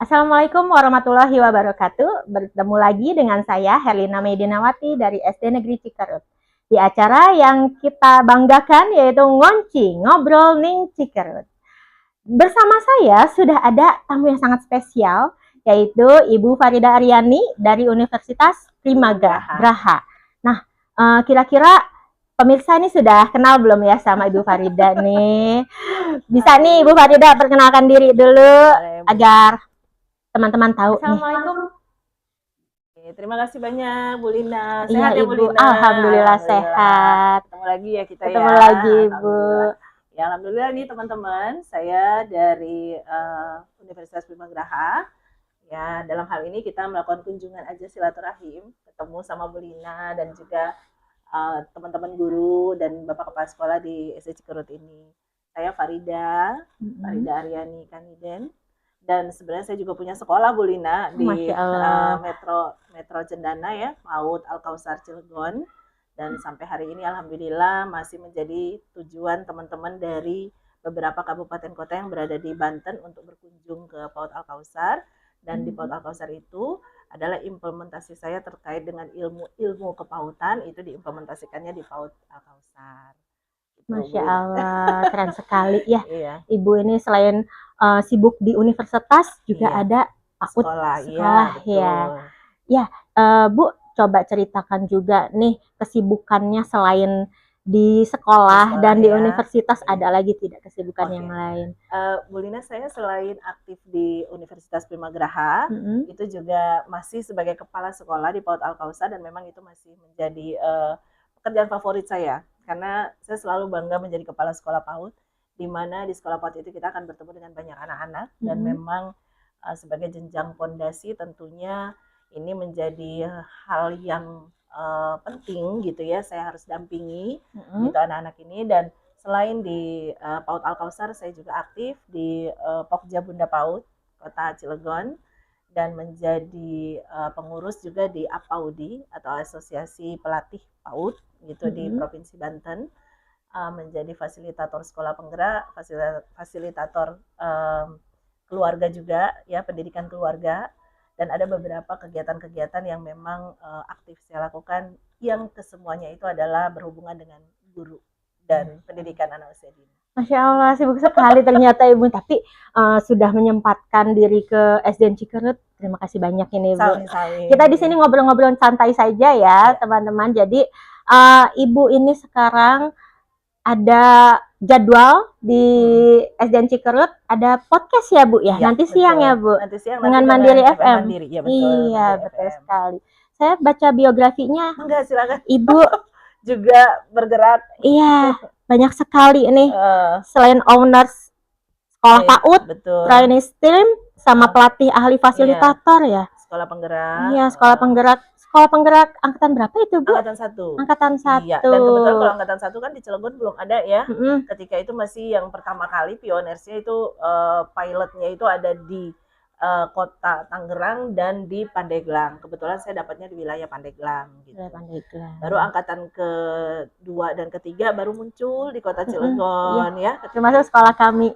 Assalamualaikum warahmatullahi wabarakatuh. Bertemu lagi dengan saya Herlina Medinawati dari SD Negeri Cikerut. Di acara yang kita banggakan yaitu Ngonci, Ngobrol Ning Cikerut. Bersama saya sudah ada tamu yang sangat spesial yaitu Ibu Farida Aryani dari Universitas Primagraha. Nah, kira-kira pemirsa ini sudah kenal belum ya sama Ibu Farida nih? Bisa nih Ibu Farida perkenalkan diri dulu agar teman-teman tahu. Assalamualaikum. Terima kasih banyak Bu Lina. Sehat ya Ibu? Bu Lina? Alhamdulillah sehat. Ketemu lagi ya kita Ketemu lagi Ibu. Ya alhamdulillah nih teman-teman, saya dari Universitas Primagraha. Ya dalam hal ini kita melakukan kunjungan aja silaturahim, ketemu sama Bu Lina dan juga teman-teman guru dan Bapak Kepala Sekolah di SD Cikerut ini. Saya Farida Aryani Kaniden. Dan sebenarnya saya juga punya sekolah Bu Lina di Metro Cendana ya, PAUD Al-Kausar Cilegon. Dan sampai hari ini alhamdulillah masih menjadi tujuan teman-teman dari beberapa kabupaten kota yang berada di Banten untuk berkunjung ke PAUD Al-Kausar. Dan di PAUD Al-Kausar itu adalah implementasi saya terkait dengan ilmu kepautan, itu diimplementasikannya di PAUD Al-Kausar. Masya Allah, keren sekali ya. Iya. Ibu ini selain sibuk di universitas juga ada PAUD sekolah ya. Ya, Bu, coba ceritakan juga nih kesibukannya selain di sekolah dan di universitas ada lagi tidak kesibukan yang lain? Bu Lina, saya selain aktif di Universitas Primagraha, itu juga masih sebagai kepala sekolah di PAUD Al-Kausar dan memang itu masih menjadi pekerjaan favorit saya. Karena saya selalu bangga menjadi kepala sekolah PAUD, di mana di sekolah PAUD itu kita akan bertemu dengan banyak anak-anak dan memang sebagai jenjang fondasi tentunya ini menjadi hal yang penting gitu ya. Saya harus dampingi gitu anak-anak ini. Dan selain di PAUD Al-Kausar, saya juga aktif di Pokja Bunda PAUD Kota Cilegon dan menjadi pengurus juga di APAUDI atau Asosiasi Pelatih PAUD gitu di Provinsi Banten, menjadi fasilitator sekolah penggerak, fasilitator keluarga juga ya, pendidikan keluarga, dan ada beberapa kegiatan-kegiatan yang memang aktif saya lakukan yang kesemuanya itu adalah berhubungan dengan guru dan pendidikan anak usia dini. Masya Allah, sibuk sekali ternyata Ibu, tapi sudah menyempatkan diri ke SDN Cikerut. Terima kasih banyak ini Ibu. Kita di sini ngobrol-ngobrol santai saja ya teman-teman. Jadi Ibu ini sekarang ada jadwal di SDN Cikerut, ada podcast ya Bu ya? Iya, nanti siang ya Bu? Nanti siang dengan Mandiri FM. Mandiri. Ya, betul, iya betul FM. Sekali. Saya baca biografinya. Enggak, silakan. Ibu juga bergerak. Iya, banyak sekali nih. Selain owners sekolah PAUD, training team, sama pelatih ahli fasilitator ya. Sekolah penggerak. Iya, sekolah penggerak. Sekolah penggerak angkatan berapa itu Bu? Angkatan 1. Angkatan 1. Iya, dan kebetulan kalau angkatan 1 kan di Cilegon belum ada ya. Ketika itu masih yang pertama kali pioneersnya itu pilotnya itu ada di kota Tangerang dan di Pandeglang. Kebetulan saya dapatnya di wilayah Pandeglang gitu. Pandeglang. Baru angkatan kedua dan ketiga baru muncul di kota Cilegon ya. Termasuk sekolah kami.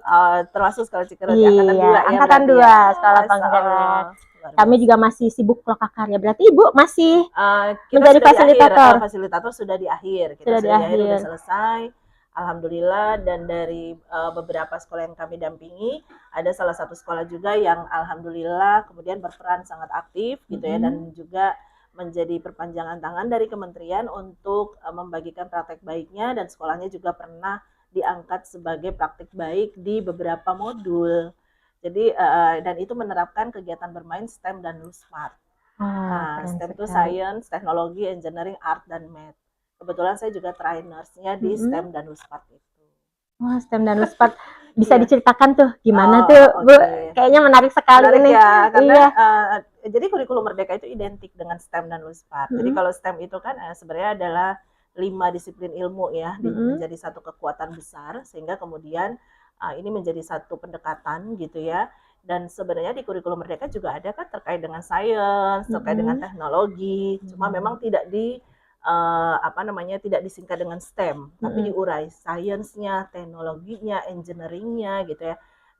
Termasuk sekolah Cikerut angkatan 2 ya. Angkatan 2 sekolah penggerak. Kami juga masih sibuk lokakarya. Berarti Ibu masih menjadi fasilitator. Fasilitator sudah di akhir. Kita sudah selesai. Alhamdulillah, dan dari beberapa sekolah yang kami dampingi, ada salah satu sekolah juga yang alhamdulillah kemudian berperan sangat aktif gitu ya, dan juga menjadi perpanjangan tangan dari kementerian untuk membagikan praktek baiknya, dan sekolahnya juga pernah diangkat sebagai praktek baik di beberapa modul. Jadi dan itu menerapkan kegiatan bermain STEM dan LUSMART. STEM itu Science, Teknologi, Engineering, Art, dan Math. Kebetulan saya juga trainersnya di STEM dan LUSMART itu. Wah, STEM dan LUSMART bisa diceritakan tuh gimana tuh Bu? Kayaknya menarik sekali ini. Ya, karena jadi kurikulum Merdeka itu identik dengan STEM dan LUSMART. Jadi kalau STEM itu kan sebenarnya adalah 5 disiplin ilmu ya, menjadi satu kekuatan besar, sehingga kemudian ini menjadi satu pendekatan gitu ya. Dan sebenarnya di kurikulum Merdeka juga ada kan terkait dengan sains, terkait dengan teknologi, cuma memang tidak tidak disingkat dengan STEM, tapi diurai sainsnya, teknologinya, engineeringnya gitu ya.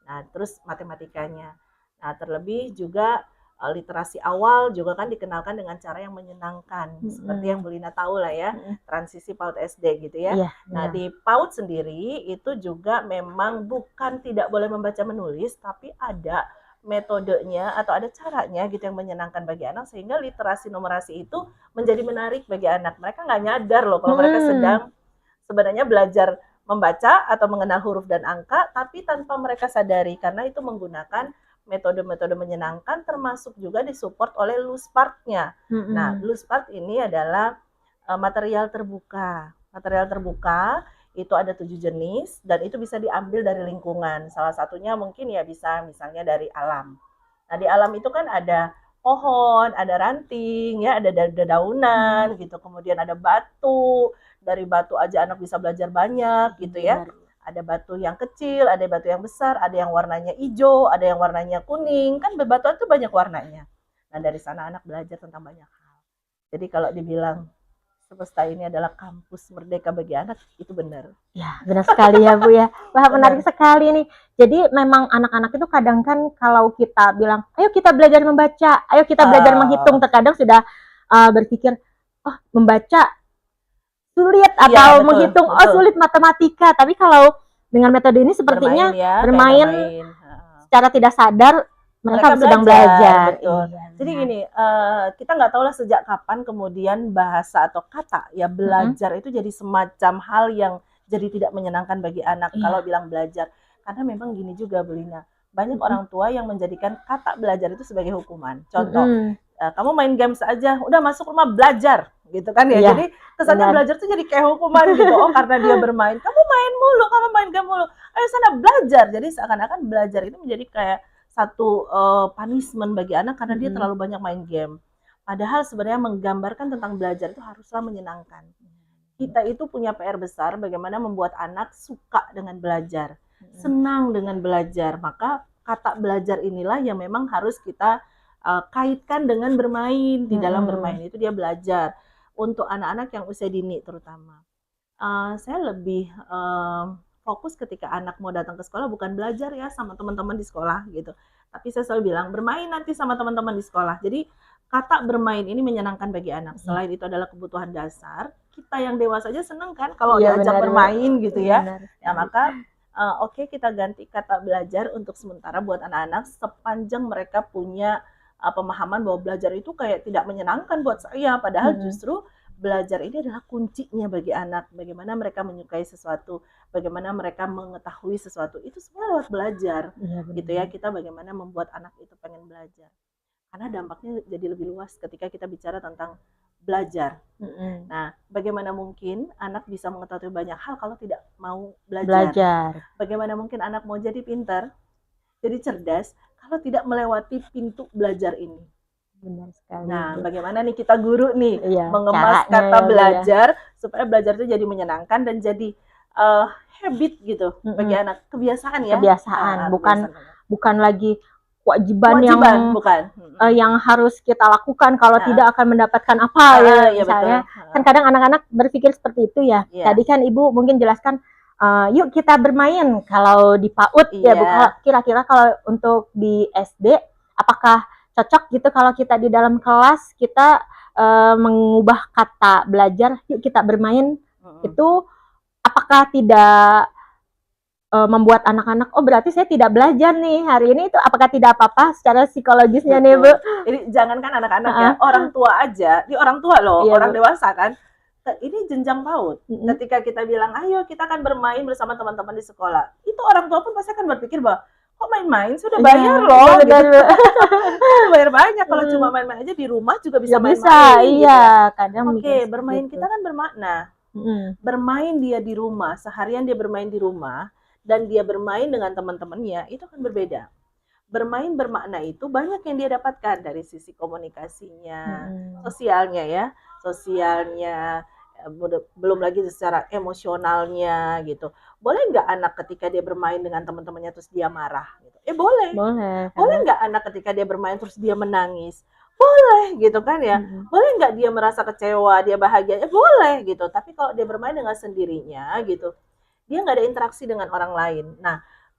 Nah, terus matematikanya. Nah, terlebih juga literasi awal juga kan dikenalkan dengan cara yang menyenangkan, seperti yang Bu Lina tahu lah ya, transisi PAUD SD gitu ya. Iya, Nah, di PAUD sendiri itu juga memang bukan tidak boleh membaca menulis, tapi ada metodenya atau ada caranya gitu yang menyenangkan bagi anak, sehingga literasi numerasi itu menjadi menarik bagi anak. Mereka nggak nyadar loh kalau mereka sedang sebenarnya belajar membaca atau mengenal huruf dan angka, tapi tanpa mereka sadari, karena itu menggunakan metode-metode menyenangkan, termasuk juga disupport oleh loose part-nya. Nah, loose part ini adalah material terbuka. Material terbuka itu ada 7 jenis dan itu bisa diambil dari lingkungan. Salah satunya mungkin ya bisa misalnya dari alam. Nah, di alam itu kan ada pohon, ada ranting, ya, ada dedaunan gitu. Kemudian ada batu. Dari batu aja anak bisa belajar banyak gitu ya. Ada batu yang kecil, ada batu yang besar, ada yang warnanya hijau, ada yang warnanya kuning. Kan bebatuan itu banyak warnanya. Nah, dari sana anak belajar tentang banyak hal. Jadi kalau dibilang semesta ini adalah kampus merdeka bagi anak, itu benar. Ya, benar sekali ya Bu ya. Wah, menarik sekali nih. Jadi memang anak-anak itu kadang kan kalau kita bilang, ayo kita belajar membaca, ayo kita belajar menghitung, terkadang sudah berpikir, oh membaca sulit atau menghitung, oh sulit matematika. Tapi kalau dengan metode ini sepertinya bermain secara tidak sadar mereka sedang belajar. Betul. Jadi gini, kita nggak tahu lah sejak kapan kemudian bahasa atau kata ya belajar itu jadi semacam hal yang jadi tidak menyenangkan bagi anak kalau bilang belajar. Karena memang gini juga Bu Lina, banyak orang tua yang menjadikan kata belajar itu sebagai hukuman. Contoh, kamu main games aja, udah masuk rumah belajar gitu kan ya. Jadi kesannya belajar tuh jadi kayak hukuman gitu. Oh, karena dia bermain, kamu main mulu, kamu main game mulu, ayo sana belajar. Jadi seakan-akan belajar itu menjadi kayak satu punishment bagi anak karena dia terlalu banyak main game. Padahal sebenarnya menggambarkan tentang belajar itu haruslah menyenangkan. Kita itu punya PR besar bagaimana membuat anak suka dengan belajar, senang dengan belajar. Maka kata belajar inilah yang memang harus kita kaitkan dengan bermain. Di dalam bermain itu dia belajar. Untuk anak-anak yang usia dini terutama. Saya lebih fokus ketika anak mau datang ke sekolah bukan belajar ya sama teman-teman di sekolah gitu. Tapi saya selalu bilang bermain nanti sama teman-teman di sekolah. Jadi kata bermain ini menyenangkan bagi anak. Selain itu adalah kebutuhan dasar, kita yang dewasa aja seneng kan kalau diajak bermain gitu ya. Ya maka oke, kita ganti kata belajar untuk sementara buat anak-anak sepanjang mereka punya pemahaman bahwa belajar itu kayak tidak menyenangkan buat saya, padahal justru belajar ini adalah kuncinya bagi anak. Bagaimana mereka menyukai sesuatu, bagaimana mereka mengetahui sesuatu, itu semua lewat belajar. Gitu ya, kita bagaimana membuat anak itu pengen belajar. Karena dampaknya jadi lebih luas ketika kita bicara tentang belajar. Nah, bagaimana mungkin anak bisa mengetahui banyak hal kalau tidak mau belajar? Bagaimana mungkin anak mau jadi pintar, jadi cerdas, kalau tidak melewati pintu belajar ini? Benar sekali. Nah, bagaimana nih kita guru nih mengemas kata belajar supaya belajar itu jadi menyenangkan dan jadi habit gitu bagi anak, kebiasaan ya. Kebiasaan, bukan lagi kewajiban yang harus kita lakukan kalau tidak akan mendapatkan apa ya misalnya. Kan kadang anak-anak berpikir seperti itu ya. Tadi kan Ibu mungkin jelaskan yuk kita bermain kalau di PAUD ya Bu. Kira-kira kalau untuk di SD apakah cocok gitu kalau kita di dalam kelas kita mengubah kata belajar yuk kita bermain itu apakah tidak membuat anak-anak oh berarti saya tidak belajar nih hari ini itu apakah tidak apa-apa secara psikologisnya nih Bu? Jadi jangankan anak-anak ya, orang tua aja, di orang tua loh, orang dewasa kan. Ini jenjang PAUD. Ketika kita bilang, ayo kita akan bermain bersama teman-teman di sekolah. Itu orang tua pun pasti akan berpikir bahwa, kok main-main? Sudah bayar loh. Gitu. Bayar banyak. Kalau cuma main-main aja di rumah juga bisa main-main. Iya. Kadang bermain gitu. Kita kan bermakna. Bermain dia di rumah, seharian dia bermain di rumah, dan dia bermain dengan teman-temannya, itu akan berbeda. Bermain bermakna itu banyak yang dia dapatkan dari sisi komunikasinya, sosialnya, belum lagi secara emosionalnya gitu. Boleh nggak anak ketika dia bermain dengan teman-temannya terus dia marah? Gitu. Boleh. Boleh nggak anak ketika dia bermain terus dia menangis? Boleh gitu kan ya. Boleh nggak dia merasa kecewa, dia bahagia? Boleh gitu. Tapi kalau dia bermain dengan sendirinya gitu, dia nggak ada interaksi dengan orang lain. Nah,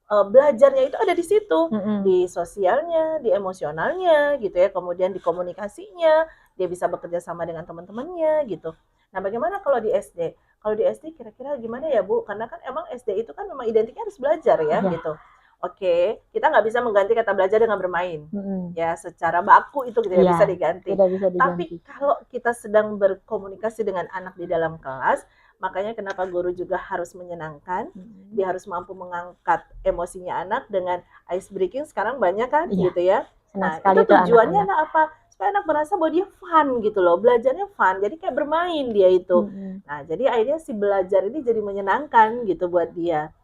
belajarnya itu ada di situ, Mm-mm. di sosialnya, di emosionalnya gitu ya, kemudian di komunikasinya, dia bisa bekerja sama dengan teman-temannya gitu. Nah, bagaimana kalau di SD? Kalau di SD kira-kira gimana ya Bu? Karena kan emang SD itu kan memang identiknya harus belajar ya Iya. gitu. Oke, kita nggak bisa mengganti kata belajar dengan bermain. Mm-mm. Ya, secara baku itu tidak Iya, bisa diganti. tidak bisa Tapi diganti. kalau kita sedang berkomunikasi dengan anak di dalam kelas, makanya kenapa guru juga harus menyenangkan, Mm-mm. dia harus mampu mengangkat emosinya anak dengan ice breaking sekarang banyak kan Iya, gitu ya. senang Nah, sekali itu tuh tujuannya anak-anak. anak apa? Supaya anak merasa bahwa dia fun gitu loh, belajarnya fun. Jadi kayak bermain dia itu. Mm-mm. Nah, jadi akhirnya si belajar ini jadi menyenangkan gitu buat dia.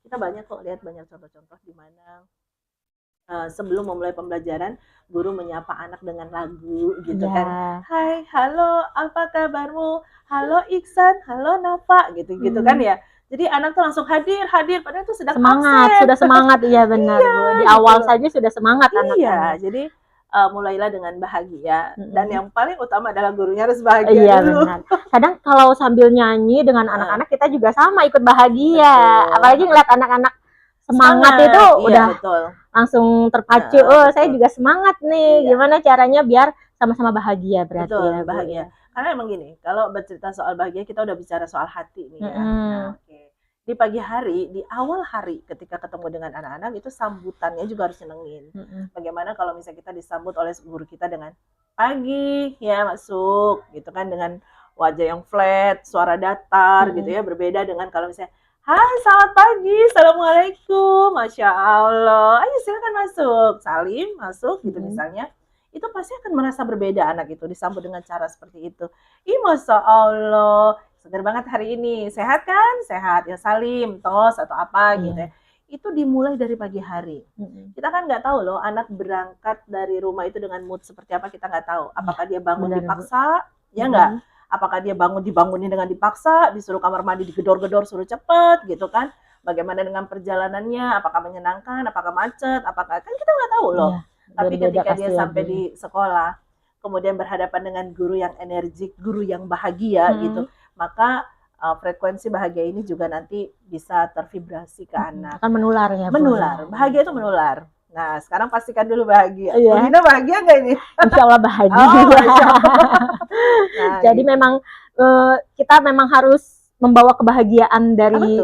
Kita banyak kok lihat banyak contoh-contoh di mana sebelum memulai pembelajaran, guru menyapa anak dengan lagu gitu Iya. kan. Hai, halo, apa kabarmu? Halo Iksan, halo Nafa, gitu-gitu kan ya. Jadi anak tuh langsung hadir, hadir, padahal itu sedang Semangat, absen. sudah semangat, iya benar Bu. Di Gitu awal loh. saja sudah semangat Iya, anak-anak. jadi mulailah dengan bahagia. Dan Mm-mm. yang paling utama adalah gurunya harus bahagia Iya dulu. benar. Kadang kalau sambil nyanyi dengan anak-anak kita juga sama ikut bahagia. Betul. Apalagi ngeliat anak-anak semangat itu Iya, udah betul. langsung terpacu. Nah, Oh, betul. saya juga semangat nih. Iya. Gimana caranya biar sama-sama bahagia berarti Betul, ya, Bu, bahagia. ya. Karena emang gini, kalau bercerita soal bahagia kita udah bicara soal hati nih ya. Mm-mm. Nah, oke. Di pagi hari, di awal hari ketika ketemu dengan anak-anak itu sambutannya juga harus nyenengin. Mm-mm. Bagaimana kalau misalnya kita disambut oleh guru kita dengan pagi ya masuk gitu kan dengan wajah yang flat, suara datar gitu ya, berbeda dengan kalau misalnya hai selamat pagi, assalamualaikum, masya Allah, ayo silakan masuk, salim masuk gitu misalnya, itu pasti akan merasa berbeda anak itu disambut dengan cara seperti itu. Ih masya Allah, segar banget hari ini, sehat kan? Sehat ya salim, tos atau apa gitu ya. Itu dimulai dari pagi hari. Kita kan nggak tahu loh anak berangkat dari rumah itu dengan mood seperti apa, kita nggak tahu. Apakah dia bangun benar, dipaksa, ya nggak? Apakah dia dibangunin dengan dipaksa, disuruh kamar mandi digedor-gedor, suruh cepet gitu kan? Bagaimana dengan perjalanannya? Apakah menyenangkan? Apakah macet? Apakah kan kita nggak tahu loh. Tapi ketika dia sampai di sekolah, kemudian berhadapan dengan guru yang energik, guru yang bahagia gitu, maka frekuensi bahagia ini juga nanti bisa tervibrasi ke anak. Akan menular ya, Bu. Menular, bahagia itu menular. Nah, sekarang pastikan dulu bahagia. Iya. Bulina bahagia nggak ini? Insya Allah bahagia. Oh, Masya Allah. Nah, jadi memang kita memang harus membawa kebahagiaan dari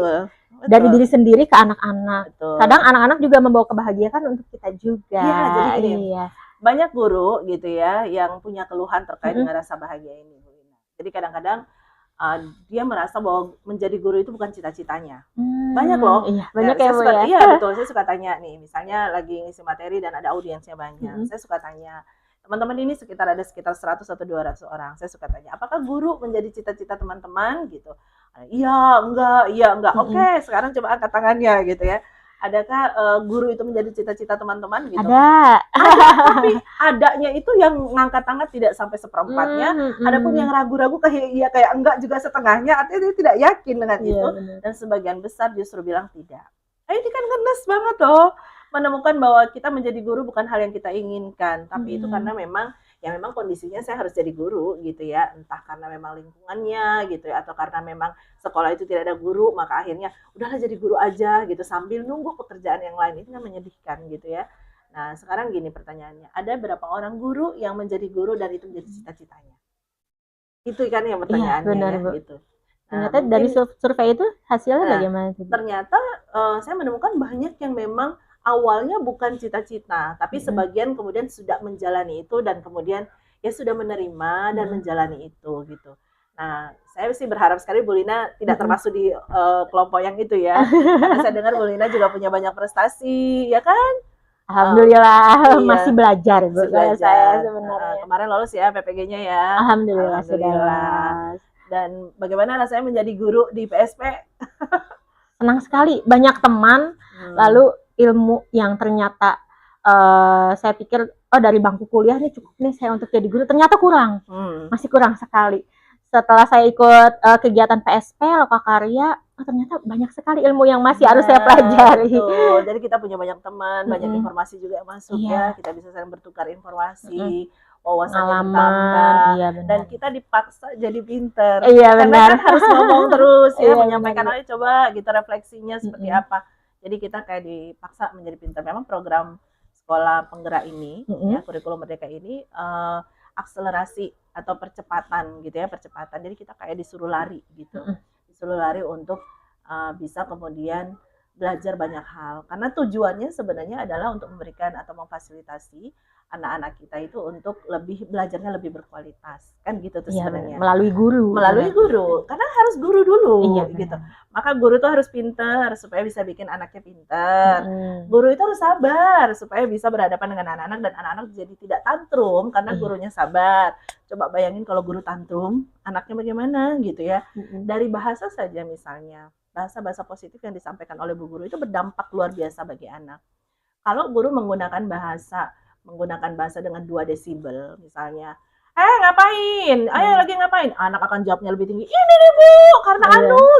dari diri sendiri ke anak-anak. Kadang anak-anak juga membawa kebahagiaan untuk kita juga. Iya, jadi gini, banyak guru gitu ya yang punya keluhan terkait dengan rasa bahagia ini, Bu Lina. Jadi kadang-kadang dia merasa bahwa menjadi guru itu bukan cita-citanya. Banyak loh. Iya, banyak ya, Bu ya. Iya betul, saya suka tanya nih, misalnya lagi ngisi materi dan ada audiensnya banyak. Saya suka tanya, teman-teman ini sekitar 100 atau 200 orang. Saya suka tanya, apakah guru menjadi cita-cita teman-teman gitu? Iya, enggak. Oke, sekarang coba angkat tangannya gitu ya. Adakah guru itu menjadi cita-cita teman-teman gitu? Ada, tapi adanya itu yang ngangkat tangan tidak sampai seperempatnya. Adapun yang ragu-ragu kayak iya kayak enggak juga setengahnya, artinya dia tidak yakin dengan itu. Dan sebagian besar justru bilang tidak. Ini kan ngenes banget loh. Menemukan bahwa kita menjadi guru bukan hal yang kita inginkan, tapi itu karena memang kondisinya saya harus jadi guru gitu ya, entah karena memang lingkungannya gitu ya, atau karena memang sekolah itu tidak ada guru, maka akhirnya udahlah jadi guru aja gitu sambil nunggu pekerjaan yang lain. Itu kan menyedihkan gitu ya. Nah sekarang gini pertanyaannya, ada berapa orang guru yang menjadi guru dan itu menjadi cita-citanya? Itu kan yang pertanyaannya benar, ya Bu. gitu. Ternyata dari survei itu hasilnya bagaimana? Ternyata saya menemukan banyak yang memang awalnya bukan cita-cita, tapi sebagian kemudian sudah menjalani itu dan kemudian ya sudah menerima dan menjalani itu gitu. Nah, saya sih berharap sekali Bu Lina tidak termasuk di kelompok yang itu ya. Karena saya dengar Bu Lina juga punya banyak prestasi, ya kan? Alhamdulillah, masih belajar Bu. Saya sebenarnya. Kemarin lolos ya PPG-nya ya. Alhamdulillah. Dan bagaimana rasanya menjadi guru di PSP? Senang sekali, banyak teman, lalu ilmu yang ternyata saya pikir dari bangku kuliah nih cukup nih saya untuk jadi guru, ternyata kurang, masih kurang sekali. Setelah saya ikut kegiatan PSP Lokakarya, ternyata banyak sekali ilmu yang masih harus saya pelajari. Betul. Jadi kita punya banyak teman, banyak informasi juga yang masuk ya, kita bisa saling bertukar informasi. Wawasannya bertambah, dan kita dipaksa jadi pinter. Iya, karena benar. Kan harus ngomong terus ya, menyampaikan aja coba gitu refleksinya seperti apa. Jadi kita kayak dipaksa menjadi pintar. Memang program sekolah penggerak ini, ya, kurikulum merdeka ini akselerasi atau percepatan gitu ya, percepatan. Jadi kita kayak disuruh lari gitu, disuruh lari untuk bisa kemudian belajar banyak hal. Karena tujuannya sebenarnya adalah untuk memberikan atau memfasilitasi anak-anak kita itu untuk belajarnya lebih berkualitas, kan gitu tuh sebenarnya. Melalui guru. Karena harus guru dulu, gitu. Maka guru itu harus pintar supaya bisa bikin anaknya pintar. Guru itu harus sabar supaya bisa berhadapan dengan anak-anak dan anak-anak jadi tidak tantrum karena gurunya sabar. Coba bayangin kalau guru tantrum, anaknya bagaimana gitu ya. Dari bahasa saja misalnya, bahasa-bahasa positif yang disampaikan oleh bu guru itu berdampak luar biasa bagi anak. Kalau guru menggunakan bahasa dengan 2 desibel misalnya, ngapain? Lagi ngapain? Anak akan jawabnya lebih tinggi. Ini nih Bu, karena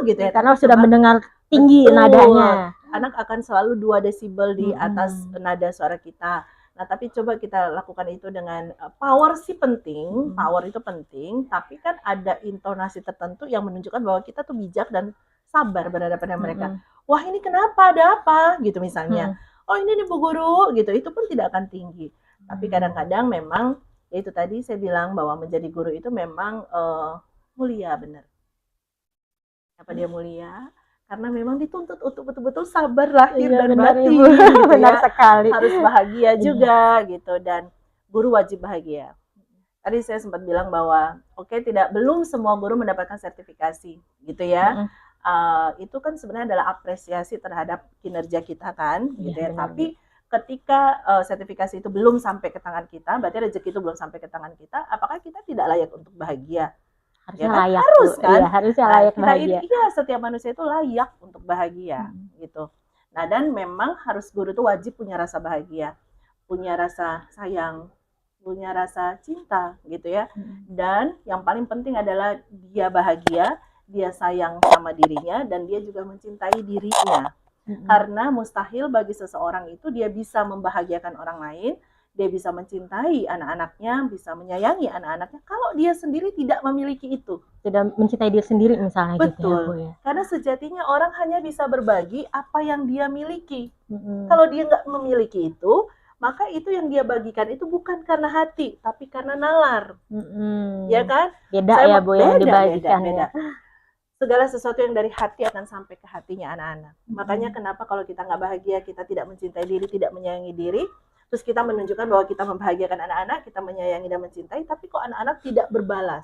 gitu ya. Karena sudah mendengar tinggi nadanya. Anak akan selalu 2 desibel di atas nada suara kita. Nah, tapi coba kita lakukan itu dengan power sih penting, power itu penting, tapi kan ada intonasi tertentu yang menunjukkan bahwa kita tuh bijak dan sabar berhadapan dengan mereka. Wah, ini kenapa? Ada apa? Gitu misalnya. Oh, ini nih Bu Guru, gitu. Itu pun tidak akan tinggi. Tapi kadang-kadang memang, ya itu tadi saya bilang bahwa menjadi guru itu memang mulia, benar. Apa dia mulia? Karena memang dituntut untuk betul-betul sabar lahir dan batin. Gitu benar sekali. Harus bahagia juga, gitu. Dan guru wajib bahagia. Tadi saya sempat bilang bahwa, belum semua guru mendapatkan sertifikasi, gitu ya. Itu kan sebenarnya adalah apresiasi terhadap kinerja kita kan, gitu ya. Tapi ketika sertifikasi itu belum sampai ke tangan kita, berarti rezeki itu belum sampai ke tangan kita, apakah kita tidak layak untuk bahagia? Harusnya layak, harus kan? Iya, harusnya layak bahagia. Iya, setiap manusia itu layak untuk bahagia, gitu. Nah, dan memang guru itu wajib punya rasa bahagia, punya rasa sayang, punya rasa cinta, gitu ya. Dan yang paling penting adalah dia bahagia, dia sayang sama dirinya, dan dia juga mencintai dirinya. Karena mustahil bagi seseorang itu dia bisa membahagiakan orang lain, dia bisa mencintai anak-anaknya, bisa menyayangi anak-anaknya, kalau dia sendiri tidak memiliki itu. Tidak mencintai diri sendiri misalnya. Betul. Gitu ya, Bu, ya. Karena sejatinya orang hanya bisa berbagi apa yang dia miliki. Kalau dia nggak memiliki itu, maka itu yang dia bagikan itu bukan karena hati, tapi karena nalar. Ya kan? Beda ya, Bu, yang dibagikan. Beda. Segala sesuatu yang dari hati akan sampai ke hatinya anak-anak. Makanya kenapa kalau kita nggak bahagia, kita tidak mencintai diri, tidak menyayangi diri, terus kita menunjukkan bahwa kita membahagiakan anak-anak, kita menyayangi dan mencintai, tapi kok anak-anak tidak berbalas.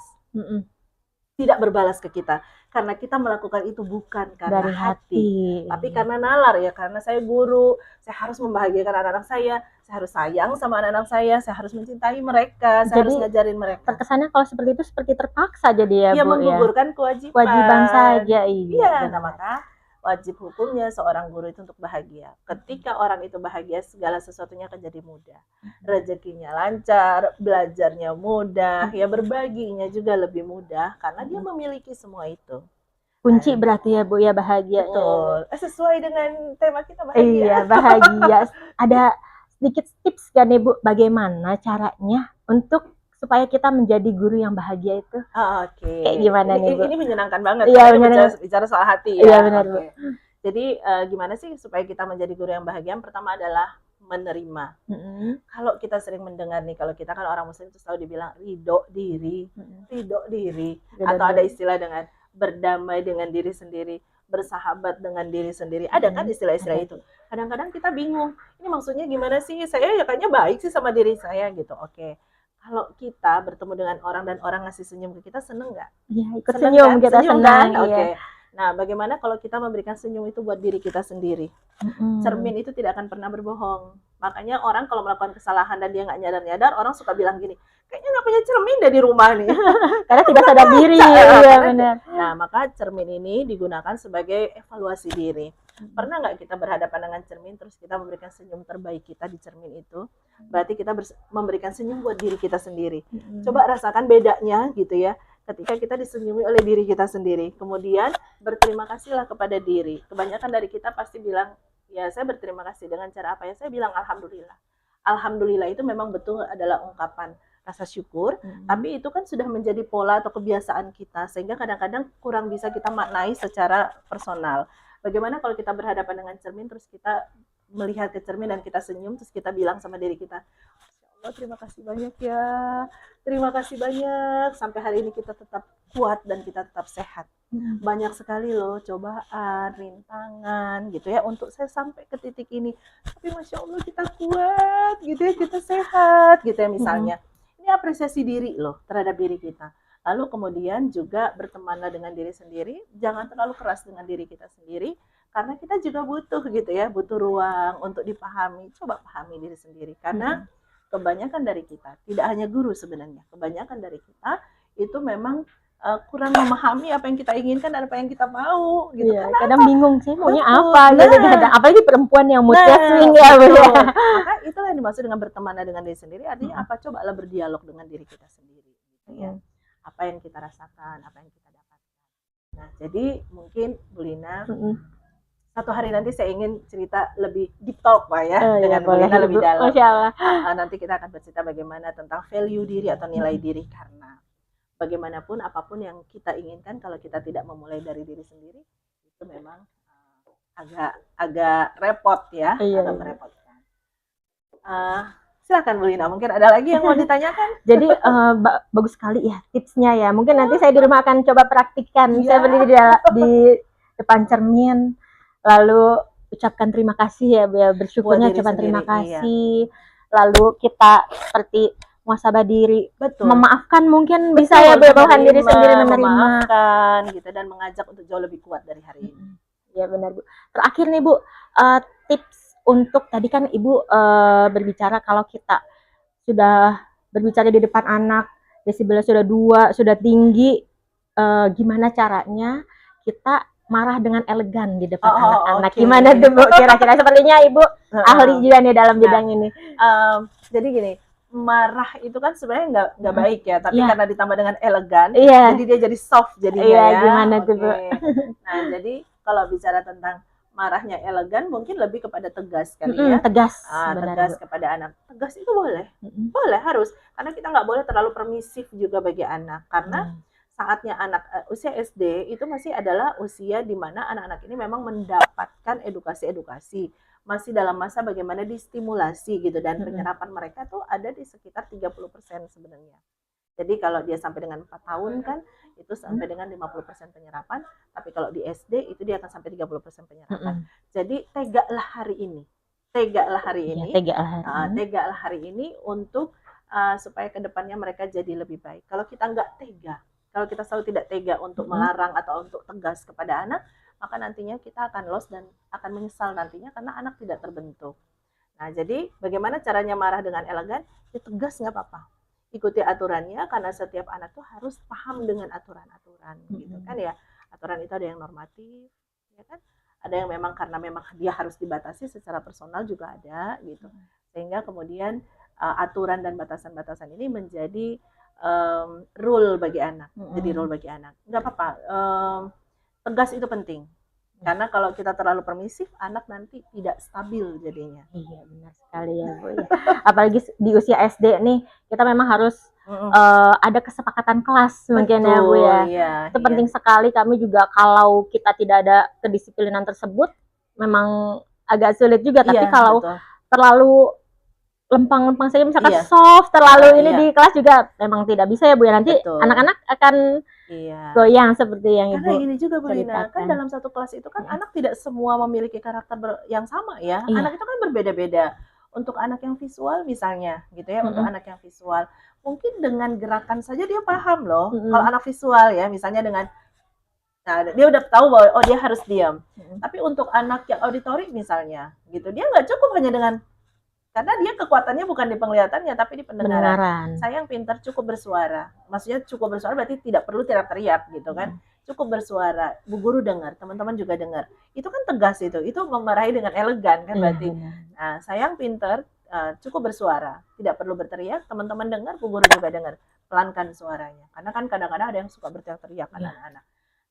Tidak berbalas ke kita. Karena kita melakukan itu bukan karena dari hati, tapi karena nalar ya. Karena saya guru, saya harus membahagiakan anak-anak saya harus sayang sama anak-anak saya harus mencintai mereka, saya harus ngajarin mereka. Terkesannya kalau seperti itu seperti terpaksa jadi ya, Bu, menggugurkan kewajiban. Kewajiban saja, iya. Nah, maka wajib hukumnya seorang guru itu untuk bahagia. Ketika orang itu bahagia, segala sesuatunya akan jadi mudah. Rezekinya lancar, belajarnya mudah, ya berbaginya juga lebih mudah karena dia memiliki semua itu. Kunci berarti ya, Bu, ya bahagia. Betul. Sesuai dengan tema kita bahagia. Iya, bahagia. Ada sedikit tips kan Ibu, bagaimana caranya untuk supaya kita menjadi guru yang bahagia itu? Kayak gimana nih, Bu? Ini menyenangkan banget. Iya, bicara soal hati ya. Iya, benar, Bu. Jadi gimana sih supaya kita menjadi guru yang bahagia? Yang pertama adalah menerima. Kalau kita sering mendengar nih, kalau kita kan orang muslim itu selalu dibilang ridho diri, atau ada istilah dengan berdamai dengan diri sendiri, bersahabat dengan diri sendiri. Ada kan istilah-istilah itu. Kadang-kadang kita bingung, ini maksudnya gimana sih? Saya ya kayaknya baik sih sama diri saya gitu. Kalau kita bertemu dengan orang dan orang ngasih senyum ke kita, seneng nggak? Iya, ikut senyum, kita senang. Kan? Nah, bagaimana kalau kita memberikan senyum itu buat diri kita sendiri? Cermin itu tidak akan pernah berbohong. Makanya orang kalau melakukan kesalahan dan dia nggak nyadar-nyadar, orang suka bilang gini, kayaknya nggak punya cermin deh di rumah nih. Karena tidak sadar diri. Iya, benar. Nah, maka cermin ini digunakan sebagai evaluasi diri. Pernah nggak kita berhadapan dengan cermin, terus kita memberikan senyum terbaik kita di cermin itu? Berarti kita memberikan senyum buat diri kita sendiri. Coba rasakan bedanya gitu ya. Ketika kita disenyumi oleh diri kita sendiri, kemudian berterima kasihlah kepada diri. Kebanyakan dari kita pasti bilang, ya saya berterima kasih dengan cara apa ya? Saya bilang alhamdulillah. Alhamdulillah itu memang betul adalah ungkapan rasa syukur, tapi itu kan sudah menjadi pola atau kebiasaan kita, sehingga kadang-kadang kurang bisa kita maknai secara personal. Bagaimana kalau kita berhadapan dengan cermin, terus kita melihat ke cermin dan kita senyum, terus kita bilang sama diri kita, Masya Allah, terima kasih banyak ya, terima kasih banyak, sampai hari ini kita tetap kuat dan kita tetap sehat. Banyak sekali loh cobaan, rintangan gitu ya untuk saya sampai ke titik ini. Tapi Masya Allah kita kuat gitu ya, kita sehat gitu ya misalnya. Ini apresiasi diri loh terhadap diri kita. Lalu kemudian juga bertemanlah dengan diri sendiri, jangan terlalu keras dengan diri kita sendiri, karena kita juga butuh gitu ya, butuh ruang untuk dipahami. Coba pahami diri sendiri, karena kebanyakan dari kita, tidak hanya guru sebenarnya, kebanyakan dari kita itu memang kurang memahami apa yang kita inginkan dan apa yang kita mau gitu. Iya, kadang bingung sih maunya Betul. apa gitu. Apalagi perempuan yang moodnya swing ya, Bu ya. Maka itulah yang dimaksud dengan berteman dengan diri sendiri. Artinya apa? Cobalah berdialog dengan diri kita sendiri gitu ya. Apa yang kita rasakan, apa yang kita dapatkan. Nah, jadi mungkin Bu Lina, satu hari nanti saya ingin cerita lebih deep talk Pak ya, dengan Bu Lina lebih dalam. Masya Allah. Nanti kita akan bercerita bagaimana tentang value diri atau nilai diri, karena bagaimanapun apapun yang kita inginkan, kalau kita tidak memulai dari diri sendiri, itu memang agak repot ya, agak merepotkan. Silakan Bu Lina, mungkin ada lagi yang mau ditanyakan? Jadi bagus sekali ya tipsnya ya. Mungkin nanti saya di rumah akan coba praktikkan. Saya berdiri di depan cermin, lalu ucapkan terima kasih ya, bersyukurnya ucapkan terima kasih. Lalu kita seperti muhasabah diri, memaafkan mungkin bisa ya, berbahan diri sendiri, menerima, memaafkan gitu, dan mengajak untuk jauh lebih kuat dari hari ini. Ya benar Bu. Terakhir nih Bu, tips untuk tadi kan Ibu berbicara kalau kita sudah berbicara di depan anak, desibelnya sudah 2, sudah tinggi, gimana caranya kita marah dengan elegan di depan anak-anak. Gimana tuh Bu? Kira-kira sepertinya Ibu ahli juga nih dalam bidang ini. Jadi gini, marah itu kan sebenarnya nggak baik ya, tapi karena ditambah dengan elegan, jadi dia jadi soft jadinya ya. Gimana tuh Bu? Nah, jadi kalau bicara tentang marahnya elegan, mungkin lebih kepada tegas kali ya. Tegas, tegas kepada anak. Tegas itu boleh, harus, karena kita nggak boleh terlalu permisif juga bagi anak, karena saatnya anak usia SD itu masih adalah usia di mana anak-anak ini memang mendapatkan edukasi, masih dalam masa bagaimana distimulasi gitu, dan penyerapan mereka tuh ada di sekitar 30% sebenarnya. Jadi kalau dia sampai dengan 4 tahun kan itu sampai dengan 50% penyerapan, tapi kalau di SD itu dia akan sampai 30% penyerapan. Jadi tegaklah hari ini. Tegaklah hari ini untuk supaya kedepannya mereka jadi lebih baik. Kalau kita nggak tega, kalau kita selalu tidak tega untuk melarang atau untuk tegas kepada anak, maka nantinya kita akan lost dan akan menyesal nantinya karena anak tidak terbentuk. Nah, jadi bagaimana caranya marah dengan elegan? Ya tegas nggak apa-apa. Ikuti aturannya, karena setiap anak tuh harus paham dengan aturan-aturan gitu kan ya. Aturan itu ada yang normatif, ya kan? Ada yang memang karena memang dia harus dibatasi secara personal juga ada gitu. Sehingga kemudian aturan dan batasan-batasan ini menjadi rule bagi anak. Jadi rule bagi anak. Nggak apa-apa. Tegas itu penting. Karena kalau kita terlalu permisif, anak nanti tidak stabil jadinya. Iya, benar sekali ya Bu ya. Apalagi di usia SD nih, kita memang harus ada kesepakatan kelas mungkin ya Bu ya. Itu penting sekali. Kami juga kalau kita tidak ada kedisiplinan tersebut, memang agak sulit juga. Tapi kalau terlalu lempang-lempang saja, misalkan soft, terlalu ini di kelas juga memang tidak bisa ya Bu ya. Nanti anak-anak akan goyang seperti yang Karena Ibu ini juga Bu Lina, kan dalam satu kelas itu kan anak tidak semua memiliki karakter yang sama ya. Anak itu kan berbeda-beda. Untuk anak yang visual misalnya gitu ya, untuk anak yang visual mungkin dengan gerakan saja dia paham loh. Kalau anak visual ya, misalnya dengan dia udah tahu bahwa dia harus diam. Tapi untuk anak yang auditory misalnya gitu, dia nggak cukup hanya dengan, karena dia kekuatannya bukan di penglihatannya tapi di pendengaran. Saya yang pintar cukup bersuara. Maksudnya cukup bersuara berarti tidak perlu teriak-teriak gitu kan. Cukup bersuara, Bu Guru dengar, teman-teman juga dengar. Itu kan tegas itu memarahi dengan elegan kan berarti. Nah, saya yang pintar cukup bersuara, tidak perlu berteriak, teman-teman dengar, Bu Guru juga dengar. Pelankan suaranya. Karena kan kadang-kadang ada yang suka berteriak-teriak anak-anak.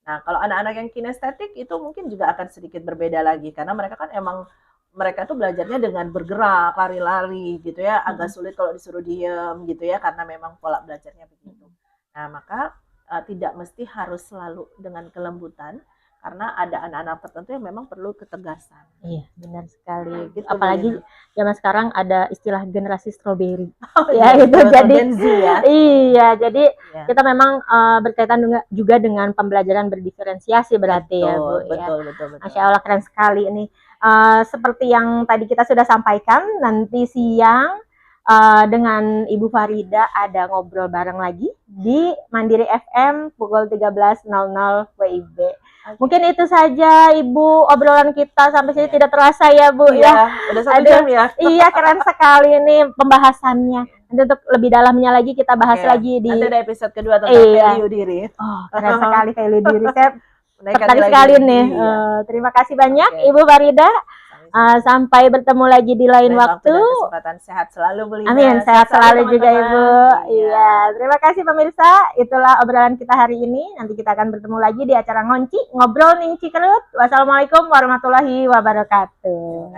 Nah, kalau anak-anak yang kinestetik itu mungkin juga akan sedikit berbeda lagi, karena mereka kan emang mereka tuh belajarnya dengan bergerak, lari-lari gitu ya, agak sulit kalau disuruh diem gitu ya, karena memang pola belajarnya begitu. Nah, maka tidak mesti harus selalu dengan kelembutan, karena ada anak-anak tertentu yang memang perlu ketegasan. Iya, benar sekali. Gitu, Apalagi zaman sekarang ada istilah generasi strawberry. Ya itu jadi Gen Z ya. Iya, jadi Ya. kita memang berkaitan juga dengan pembelajaran berdiferensiasi berarti ya, Bu. Betul. Masya Allah, keren sekali ini. Seperti yang tadi kita sudah sampaikan, nanti siang dengan Ibu Farida ada ngobrol bareng lagi di Mandiri FM pukul 13.00 WIB. Mungkin itu saja Ibu obrolan kita sampai sini tidak terasa ya Bu ya. Udah 1 jam ya. Iya, keren sekali ini pembahasannya. Nanti untuk lebih dalamnya lagi kita bahas lagi di nanti ada episode kedua tentang value diri. Oh, keren sekali value diri. Saya Menaikkan tertarik nilai sekali diri. nih. Iya. Terima kasih banyak Ibu Farida. Sampai bertemu lagi di lain waktu. Dan kesempatan sehat selalu Bu Lina. Amin, sehat selalu juga teman-teman. Ibu. Iya, terima kasih pemirsa. Itulah obrolan kita hari ini. Nanti kita akan bertemu lagi di acara Ngonci, Ngobrol Ning Cikerut. Wassalamualaikum warahmatullahi wabarakatuh.